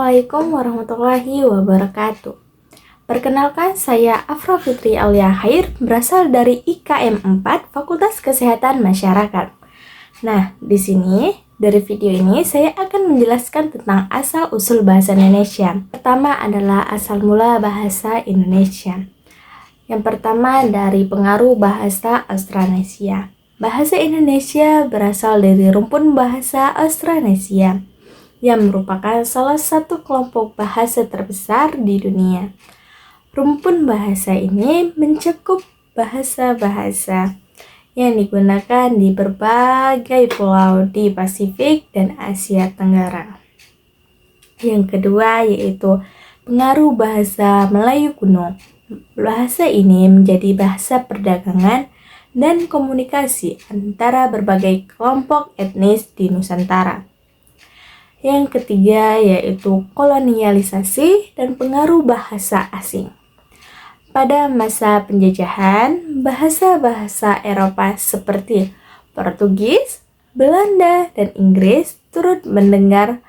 Assalamualaikum warahmatullahi wabarakatuh. Perkenalkan, saya Afra Fitri Aulia Khair, berasal dari IKM 4 Fakultas Kesehatan Masyarakat. Nah, di sini dari video ini saya akan menjelaskan tentang asal-usul bahasa Indonesia. Pertama adalah asal mula bahasa Indonesia. Yang pertama dari pengaruh bahasa Austronesia. Bahasa Indonesia berasal dari rumpun bahasa Austronesia, yang merupakan salah satu kelompok bahasa terbesar di dunia. Rumpun bahasa ini mencakup bahasa-bahasa yang digunakan di berbagai pulau di Pasifik dan Asia Tenggara. Yang kedua yaitu pengaruh bahasa Melayu kuno. Bahasa ini menjadi bahasa perdagangan dan komunikasi antara berbagai kelompok etnis di Nusantara. Yang ketiga yaitu kolonialisasi dan pengaruh bahasa asing. Pada masa penjajahan, bahasa-bahasa Eropa seperti Portugis, Belanda, dan Inggris turut mendengar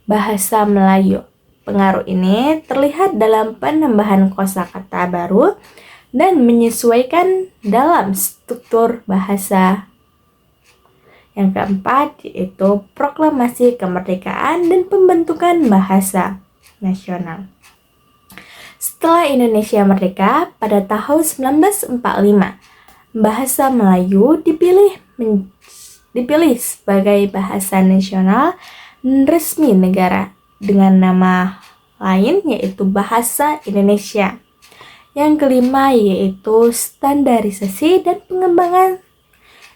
bahasa Melayu. Pengaruh ini terlihat dalam penambahan kosakata baru dan menyesuaikan dalam struktur bahasa. Yang keempat yaitu proklamasi kemerdekaan dan pembentukan bahasa nasional. Setelah Indonesia merdeka pada tahun 1945, bahasa Melayu dipilih sebagai bahasa nasional resmi negara dengan nama lain yaitu Bahasa Indonesia. Yang kelima yaitu standarisasi dan pengembangan.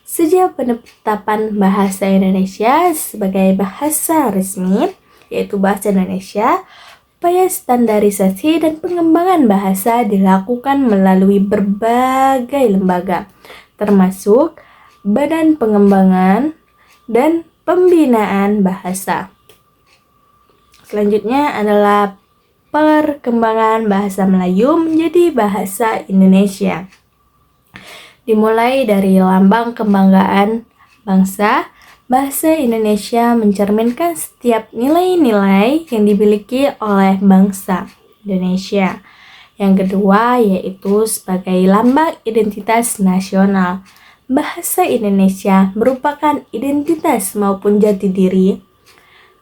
Sejak penetapan bahasa Indonesia sebagai bahasa resmi, yaitu bahasa Indonesia, upaya standarisasi dan pengembangan bahasa dilakukan melalui berbagai lembaga, termasuk Badan Pengembangan dan Pembinaan Bahasa. Selanjutnya adalah perkembangan bahasa Melayu menjadi bahasa Indonesia. Dimulai dari lambang kebanggaan bangsa, bahasa Indonesia mencerminkan setiap nilai-nilai yang dimiliki oleh bangsa Indonesia. Yang kedua yaitu sebagai lambang identitas nasional. Bahasa Indonesia merupakan identitas maupun jati diri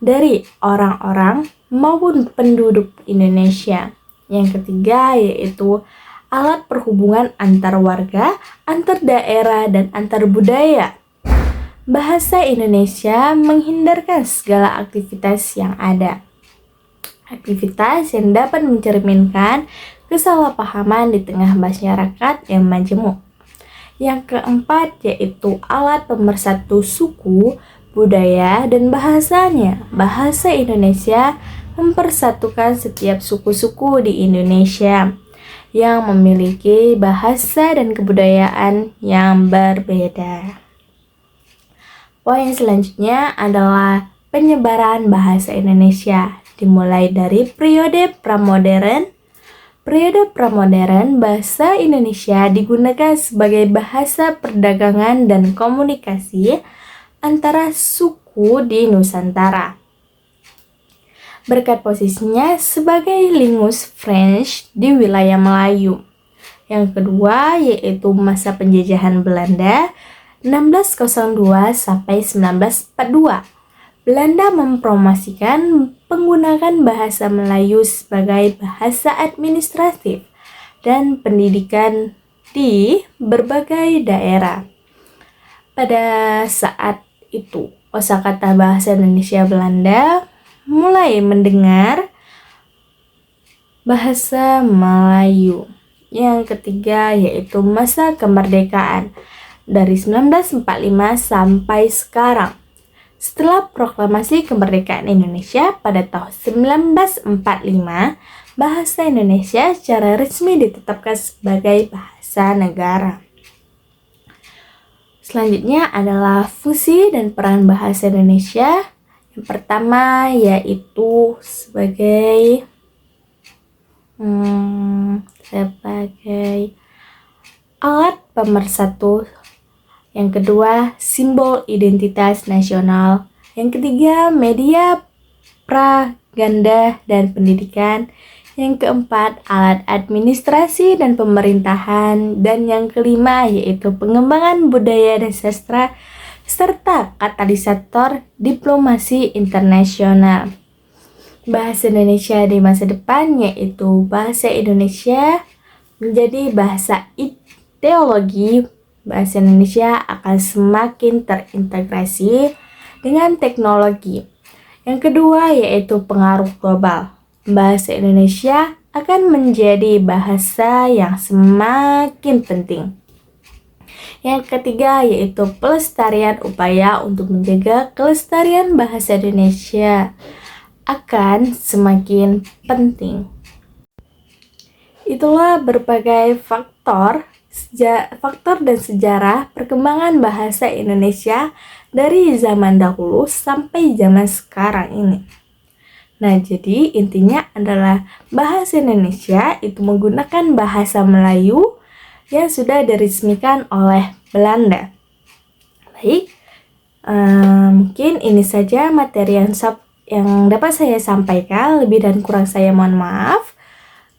dari orang-orang maupun penduduk Indonesia. Yang ketiga yaitu alat perhubungan antar warga, antar daerah, dan antar budaya. Bahasa Indonesia menghindarkan segala aktivitas yang ada. Aktivitas yang dapat mencerminkan kesalahpahaman di tengah masyarakat yang majemuk. Yang keempat yaitu alat pemersatu suku, budaya, dan bahasanya. Bahasa Indonesia mempersatukan setiap suku-suku di Indonesia yang memiliki bahasa dan kebudayaan yang berbeda. Poin selanjutnya adalah penyebaran bahasa Indonesia, dimulai dari periode pramodern. Periode pramodern, bahasa Indonesia digunakan sebagai bahasa perdagangan dan komunikasi antara suku di Nusantara. Berkat posisinya sebagai lingus French di wilayah Melayu. Yang kedua yaitu masa penjajahan Belanda 1602 sampai 1942. Belanda mempromosikan penggunaan bahasa Melayu sebagai bahasa administratif dan pendidikan di berbagai daerah. Pada saat itu, kosakata bahasa Indonesia Belanda mulai mendengar bahasa Melayu. Yang ketiga yaitu masa kemerdekaan dari 1945 sampai sekarang. Setelah proklamasi kemerdekaan Indonesia pada tahun 1945, bahasa Indonesia secara resmi ditetapkan sebagai bahasa negara. Selanjutnya adalah fungsi dan peran bahasa Indonesia. Yang pertama yaitu sebagai alat pemersatu. Yang kedua, simbol identitas nasional. Yang ketiga, media propaganda dan pendidikan. Yang keempat, alat administrasi dan pemerintahan. Dan yang kelima, yaitu pengembangan budaya dan sastra, serta katalisator diplomasi internasional. Bahasa Indonesia di masa depan, yaitu bahasa Indonesia menjadi bahasa ideologi. Bahasa Indonesia akan semakin terintegrasi dengan teknologi. Yang kedua, yaitu pengaruh global. Bahasa Indonesia akan menjadi bahasa yang semakin penting. Yang ketiga, yaitu pelestarian. Upaya untuk menjaga kelestarian bahasa Indonesia akan semakin penting. Itulah berbagai faktor dan sejarah perkembangan bahasa Indonesia dari zaman dahulu sampai zaman sekarang ini. Nah, jadi intinya adalah bahasa Indonesia itu menggunakan bahasa Melayu yang sudah diresmikan oleh Belanda. Baik, mungkin ini saja materi yang dapat saya sampaikan. Lebih dan kurang saya mohon maaf.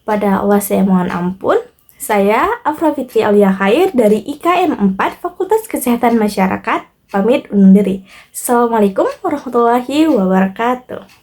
Pada Allah saya mohon ampun. Saya Afra Fitri Aulia Khair dari IKM 4 Fakultas Kesehatan Masyarakat pamit undur diri. Assalamualaikum warahmatullahi wabarakatuh.